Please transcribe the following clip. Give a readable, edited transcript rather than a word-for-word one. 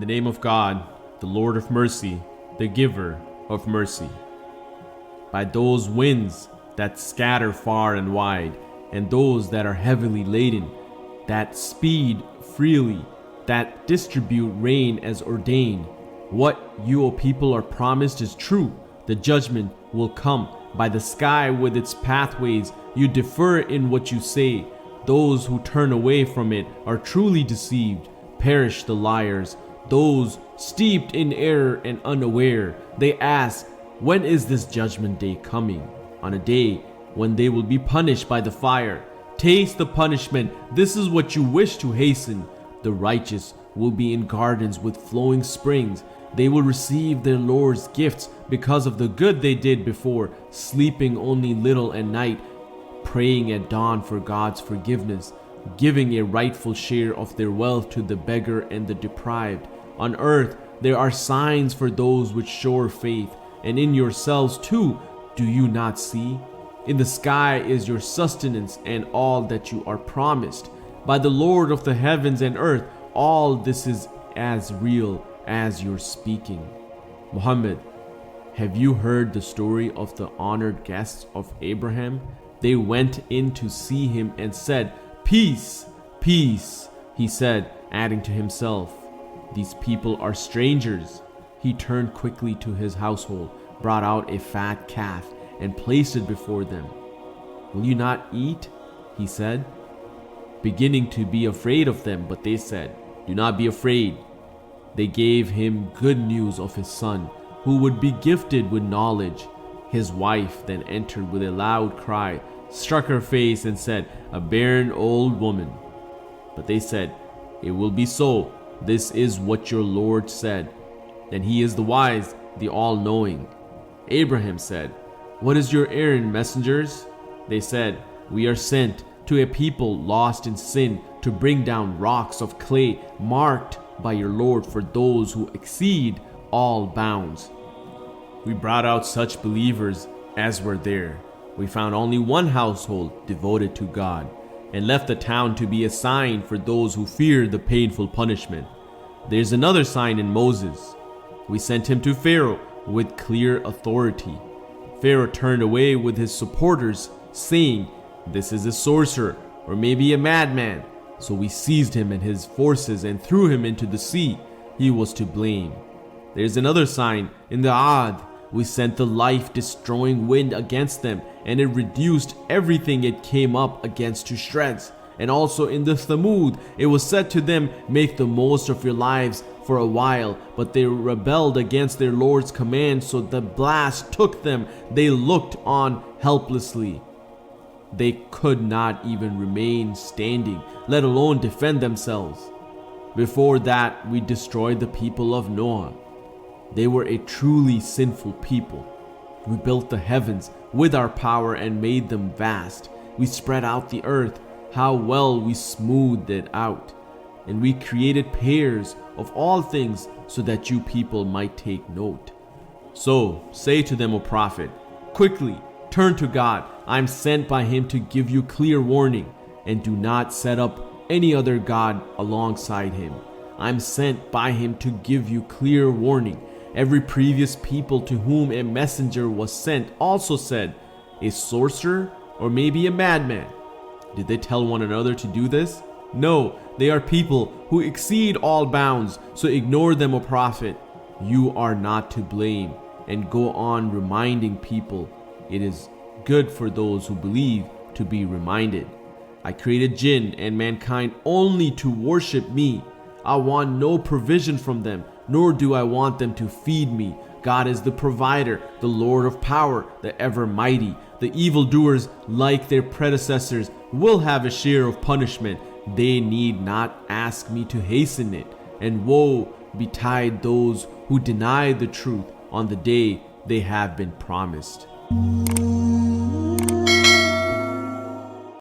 the name of God, the Lord of mercy, the giver of mercy. By those winds that scatter far and wide, and those that are heavily laden, that speed freely, that distribute rain as ordained. What you, O people, are promised is true. The judgment will come. By the sky with its pathways, you differ in what you say. Those who turn away from it are truly deceived. Perish the liars, those steeped in error and unaware. They ask, when is this judgment day coming? On a day when they will be punished by the fire. Taste the punishment. This is what you wish to hasten. The righteous will be in gardens with flowing springs. They will receive their Lord's gifts because of the good they did before, sleeping only little at night, praying at dawn for God's forgiveness, giving a rightful share of their wealth to the beggar and the deprived. On earth there are signs for those with sure faith, and in yourselves too, do you not see? In the sky is your sustenance and all that you are promised. By the Lord of the heavens and earth, all this is as real as you're speaking. Muhammad, have you heard the story of the honored guests of Abraham? They went in to see him and said, "Peace, peace," he said, adding to himself, "These people are strangers." He turned quickly to his household, brought out a fat calf, and placed it before them. "Will you not eat?" he said, beginning to be afraid of them, but they said, "Do not be afraid." They gave him good news of his son, who would be gifted with knowledge. His wife then entered with a loud cry, struck her face and said, "A barren old woman." But they said, "It will be so. This is what your Lord said, and he is the wise, the all-knowing." Abraham said, "What is your errand, messengers?" They said, "We are sent to a people lost in sin to bring down rocks of clay marked by your Lord for those who exceed all bounds." We brought out such believers as were there. We found only one household devoted to God, and left the town to be a sign for those who fear the painful punishment. There's another sign in Moses. We sent him to Pharaoh with clear authority. Pharaoh turned away with his supporters, saying, "This is a sorcerer, or maybe a madman." So we seized him and his forces and threw him into the sea. He was to blame. There's another sign in the Adh. We sent the life-destroying wind against them, and it reduced everything it came up against to shreds. And also in the Thamud, it was said to them, "Make the most of your lives for a while." But they rebelled against their Lord's command, so the blast took them. They looked on helplessly. They could not even remain standing, let alone defend themselves. Before that, we destroyed the people of Noah. They were a truly sinful people. We built the heavens with our power and made them vast. We spread out the earth. How well we smoothed it out. And we created pairs of all things so that you people might take note. So say to them, O Prophet, quickly turn to God. I am sent by him to give you clear warning, and do not set up any other God alongside him. I am sent by him to give you clear warning. Every previous people to whom a messenger was sent also said, "A sorcerer, or maybe a madman." Did they tell one another to do this? No, they are people who exceed all bounds, so ignore them, O Prophet. You are not to blame, and go on reminding people. It is good for those who believe to be reminded. I created jinn and mankind only to worship me. I want no provision from them, nor do I want them to feed me. God is the provider, the Lord of power, the ever mighty. The evildoers, like their predecessors, will have a share of punishment. They need not ask me to hasten it. And woe betide those who deny the truth on the day they have been promised.